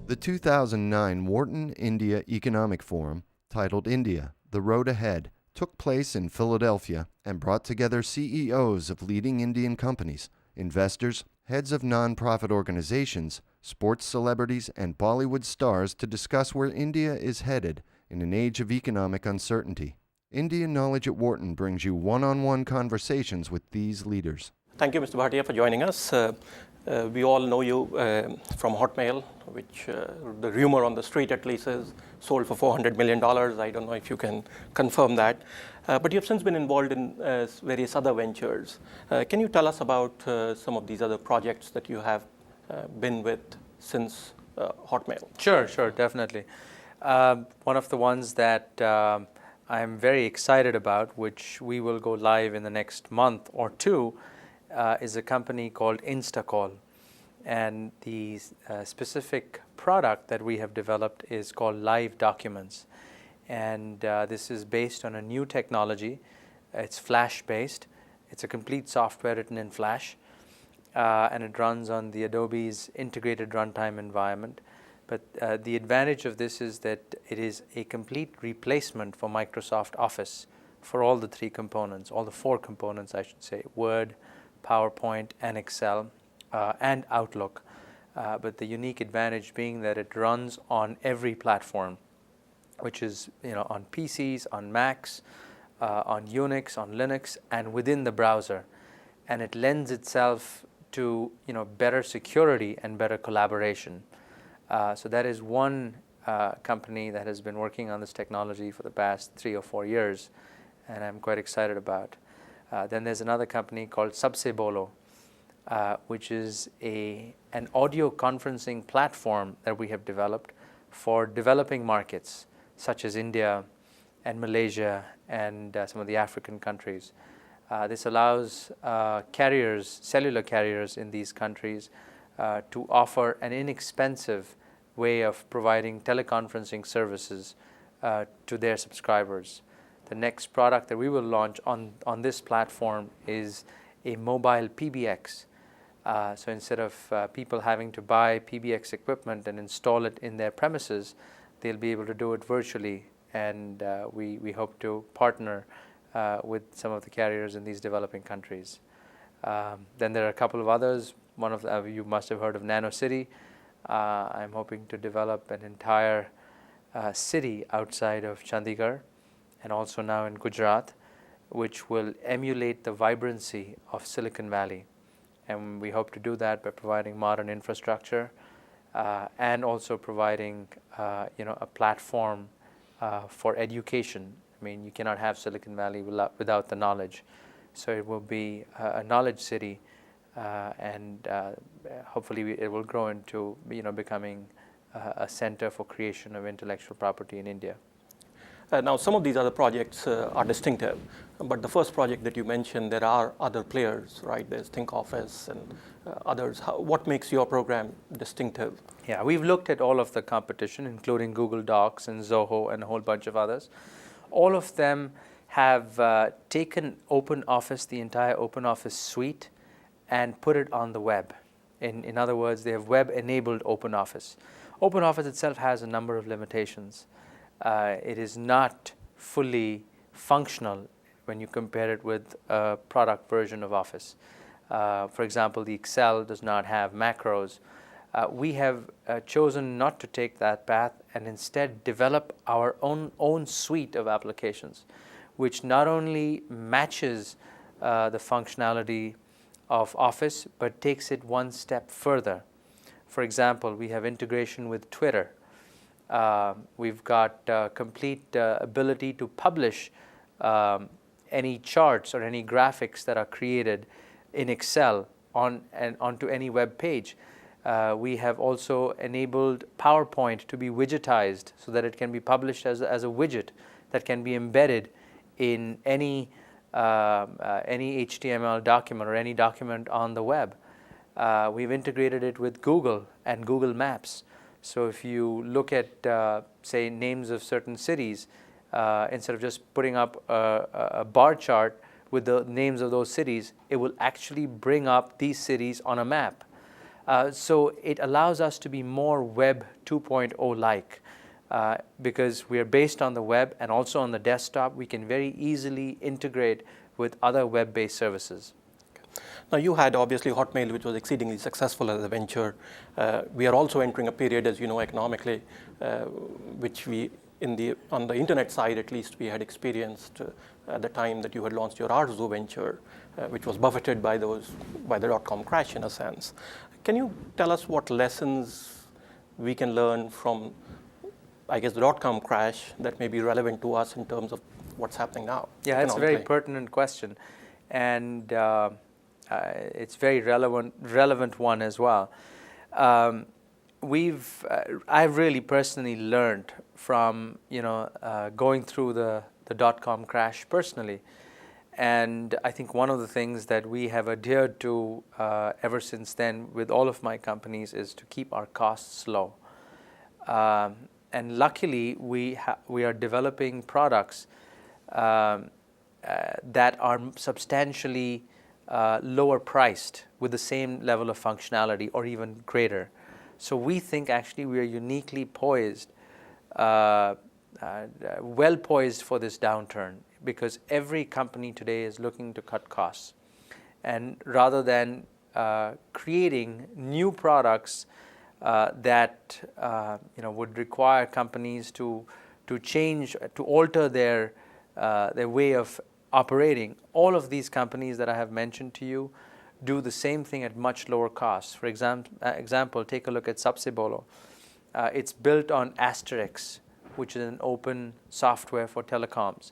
The 2009 Wharton India Economic Forum, titled India, The Road Ahead, took place in Philadelphia and brought together CEOs of leading Indian companies, investors, heads of non-profit organizations, sports celebrities, and Bollywood stars to discuss where India is headed in an age of economic uncertainty. India Knowledge at Wharton brings you one-on-one conversations with these leaders. Thank you, Mr. Bhatia, for joining us. We all know you from Hotmail, which the rumor on the street at least is sold for $400 million. I don't know if you can confirm that. But you have since been involved in various other ventures. Can you tell us about some of these other projects that you have been with since Hotmail? Sure, definitely. One of the ones that I'm very excited about, which we will go live in the next month or two, is a company called Instacall. And the specific product that we have developed is called Live Documents. And this is based on a new technology. It's Flash-based. It's a complete software written in Flash. And it runs on the Adobe's integrated runtime environment. But the advantage of this is that it is a complete replacement for Microsoft Office for all the three components, all the four components, I should say, Word, PowerPoint, and Excel, and Outlook. But the unique advantage being that it runs on every platform, which is on PCs, on Macs, on Unix, on Linux, and within the browser. And it lends itself to better security and better collaboration. So that is one company that has been working on this technology for the past 3 or 4 years, and I'm quite excited about. Then there's another company called Sabse Bolo, which is an audio conferencing platform that we have developed for developing markets such as India and Malaysia and some of the African countries. This allows cellular carriers in these countries to offer an inexpensive way of providing teleconferencing services to their subscribers. The next product that we will launch on this platform is a mobile PBX. So instead of people having to buy PBX equipment and install it in their premises, they'll be able to do it virtually. And we hope to partner with some of the carriers in these developing countries. Then there are a couple of others. One of them, you must have heard of Nano City. I'm hoping to develop an entire city outside of Chandigarh and also now in Gujarat, which will emulate the vibrancy of Silicon Valley. And we hope to do that by providing modern infrastructure and also providing a platform for education. I mean, you cannot have Silicon Valley without the knowledge. So it will be a knowledge city, and hopefully it will grow into becoming a center for creation of intellectual property in India. Now, some of these other projects are distinctive, but the first project that you mentioned, there are other players, right? There's ThinkOffice and others. What makes your program distinctive? Yeah, we've looked at all of the competition, including Google Docs and Zoho and a whole bunch of others. All of them have taken OpenOffice, the entire OpenOffice suite, and put it on the web. In other words, they have web-enabled OpenOffice. OpenOffice itself has a number of limitations. It is not fully functional when you compare it with a product version of Office. For example, the Excel does not have macros. We have chosen not to take that path and instead develop our own suite of applications, which not only matches the functionality of Office, but takes it one step further. For example, we have integration with Twitter. We've got complete ability to publish any charts or any graphics that are created in Excel onto any web page. We have also enabled PowerPoint to be widgetized so that it can be published as a widget that can be embedded in any HTML document or any document on the web. We've integrated it with Google and Google Maps. So if you look at, say, names of certain cities, instead of just putting up a bar chart with the names of those cities, it will actually bring up these cities on a map. So it allows us to be more Web 2.0 like, because we are based on the web and also on the desktop. We can very easily integrate with other web-based services. Now, you had obviously Hotmail, which was exceedingly successful as a venture. We are also entering a period, as you know, economically, which on the internet side, at least, we had experienced at the time that you had launched your Arzu venture, which was buffeted by the dot-com crash, in a sense. Can you tell us what lessons we can learn from, I guess, the dot-com crash that may be relevant to us in terms of what's happening now? Yeah, it's a very pertinent question, and it's very relevant one as well. I've really personally learned from going through the dot-com crash personally, and I think one of the things that we have adhered to ever since then with all of my companies is to keep our costs low. And luckily, we are developing products that are substantially lower priced with the same level of functionality or even greater. So we think actually we are uniquely poised, well poised for this downturn, because every company today is looking to cut costs. And rather than creating new products that would require companies to change, to alter their way of operating, all of these companies that I have mentioned to you do the same thing at much lower costs. For example, take a look at Subsibolo. It's built on Asterix, which is an open software for telecoms,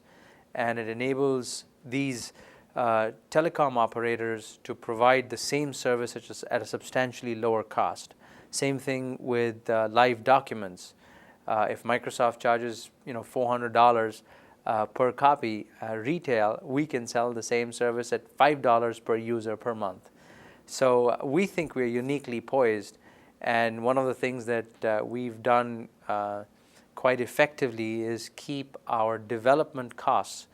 and it enables these telecom operators to provide the same service at a substantially lower cost. Same thing with live documents. If Microsoft charges $400 per copy retail, we can sell the same service at $5 per user per month. So we think we're uniquely poised, and one of the things that we've done quite effectively is keep our development costs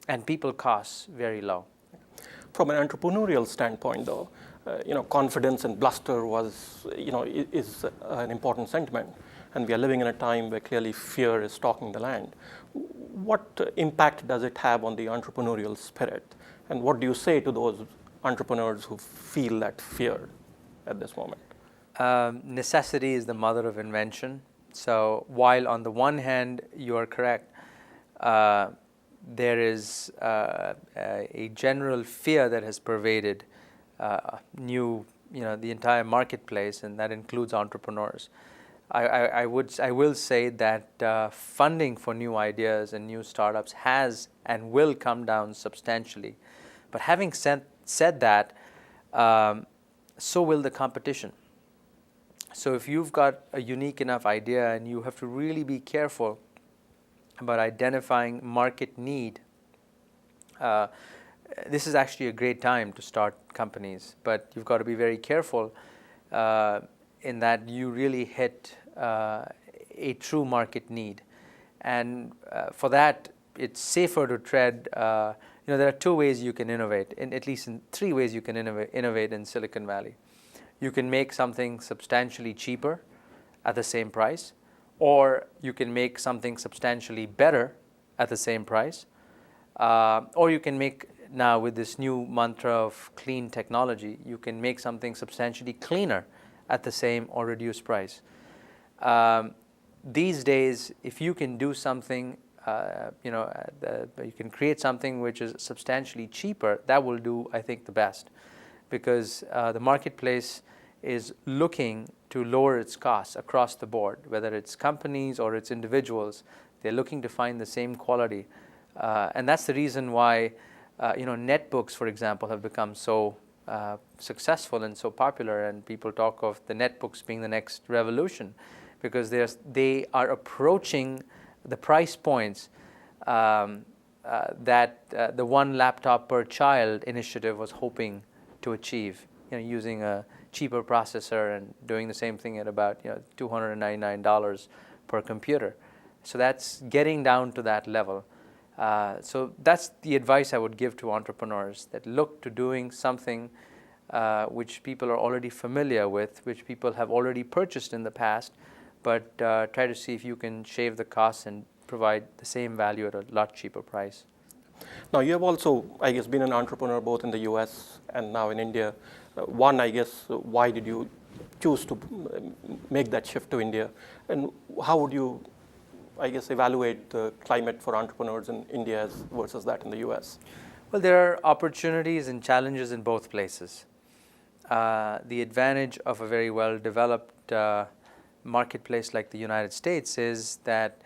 and people costs very low. From an entrepreneurial standpoint, though, confidence and bluster is an important sentiment, and we are living in a time where clearly fear is stalking the land. What impact does it have on the entrepreneurial spirit, and what do you say to those entrepreneurs who feel that fear at this moment? Necessity is the mother of invention. So while on the one hand you are correct, there is a general fear that has pervaded the entire marketplace, and that includes entrepreneurs. I will say that funding for new ideas and new startups has and will come down substantially. But having said that, so will the competition. So if you've got a unique enough idea, and you have to really be careful about identifying market need, this is actually a great time to start companies, but you've got to be very careful in that you really hit a true market need. And for that, it's safer to tread, there are two ways you can innovate, at least in three ways you can innovate in Silicon Valley. You can make something substantially cheaper at the same price, or you can make something substantially better at the same price, or you can make, now with this new mantra of clean technology, you can make something substantially cleaner at the same or reduced price. These days, if you can do something, you can create something which is substantially cheaper, that will do, I think, the best, because the marketplace is looking to lower its costs across the board, whether it's companies or it's individuals. They're looking to find the same quality, and that's the reason why netbooks, for example, have become so successful and so popular, and people talk of the netbooks being the next revolution, because they are approaching the price points that the one laptop per child initiative was hoping to achieve, using a cheaper processor and doing the same thing at about $299 per computer. So that's getting down to that level. So that's the advice I would give to entrepreneurs, that look to doing something which people are already familiar with, which people have already purchased in the past, but try to see if you can shave the costs and provide the same value at a lot cheaper price. Now, you have also, I guess, been an entrepreneur both in the US and now in India. One, I guess, why did you choose to make that shift to India? And how would you, I guess, evaluate the climate for entrepreneurs in India versus that in the US? Well, there are opportunities and challenges in both places. The advantage of a very well-developed marketplace like the United States is that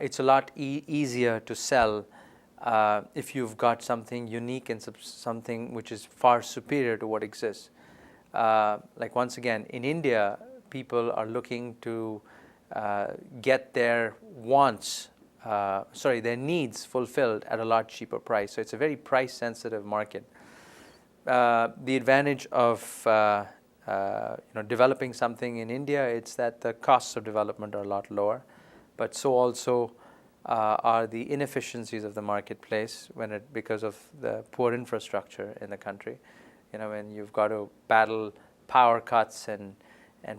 it's a lot easier to sell if you've got something unique and something which is far superior to what exists. Like once again, in India, people are looking to get their their needs fulfilled at a lot cheaper price. So it's a very price-sensitive market. The advantage of developing something in India, it's that the costs of development are a lot lower, but so also are the inefficiencies of the marketplace because of the poor infrastructure in the country. When you've got to battle power cuts and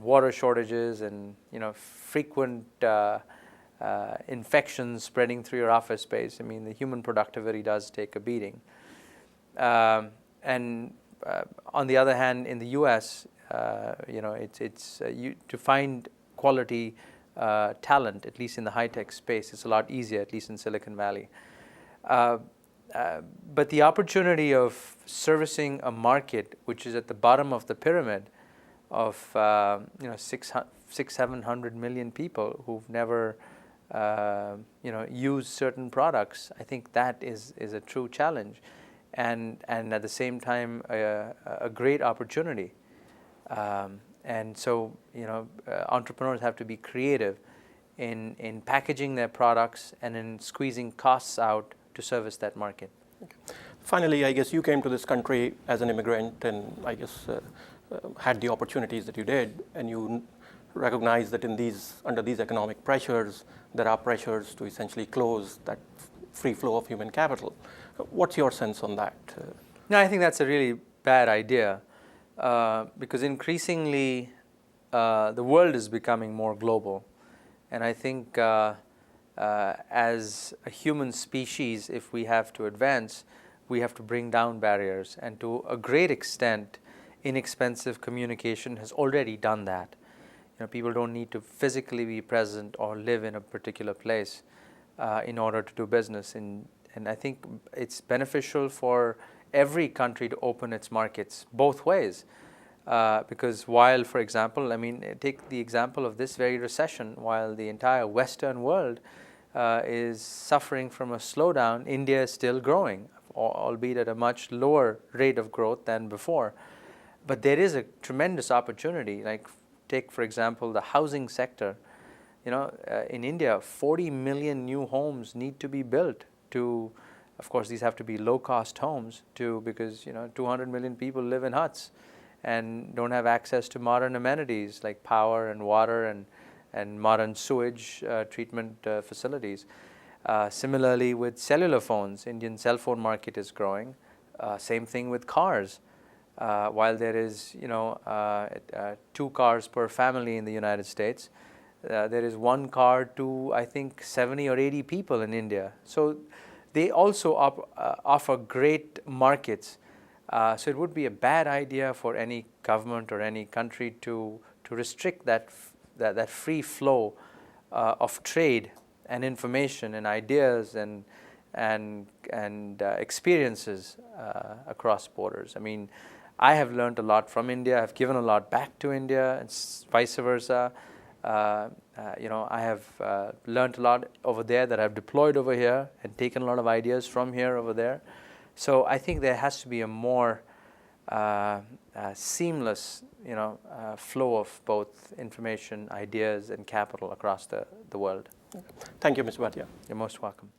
water shortages and frequent infections spreading through your office space, I mean, the human productivity does take a beating. And on the other hand, in the U.S., to find quality talent, at least in the high-tech space, it's a lot easier, at least in Silicon Valley. But the opportunity of servicing a market which is at the bottom of the pyramid of 700 million people who've never used certain products, I think that is a true challenge, and at the same time a great opportunity. And so entrepreneurs have to be creative in packaging their products and in squeezing costs out to service that market. Okay. Finally, I guess you came to this country as an immigrant and I guess had the opportunities that you did, and you recognize that under these economic pressures, there are pressures to essentially close that free flow of human capital. What's your sense on that? No, I think that's a really bad idea because increasingly the world is becoming more global. And I think as a human species, if we have to advance, we have to bring down barriers. And to a great extent, inexpensive communication has already done that. People don't need to physically be present or live in a particular place in order to do business. And I think it's beneficial for every country to open its markets both ways. Because while, for example, take the example of this very recession, while the entire Western world is suffering from a slowdown, India is still growing, albeit at a much lower rate of growth than before. But there is a tremendous opportunity. Like take, for example, the housing sector. In India, 40 million new homes need to be built of course, these have to be low-cost homes because 200 million people live in huts and don't have access to modern amenities like power and water and modern sewage treatment facilities. Similarly, with cellular phones, Indian cell phone market is growing. Same thing with cars. While there is 2 cars per family in the United States, there is 1 car to, I think, 70 or 80 people in India. So they also offer great markets. So it would be a bad idea for any government or any country to restrict that free flow of trade and information and ideas and experiences across borders. I have learned a lot from India. I've given a lot back to India, and vice versa. I have learned a lot over there that I've deployed over here and taken a lot of ideas from here over there. So I think there has to be a more seamless, flow of both information, ideas, and capital across the world. Thank you, Mr. Bhatia. You're most welcome.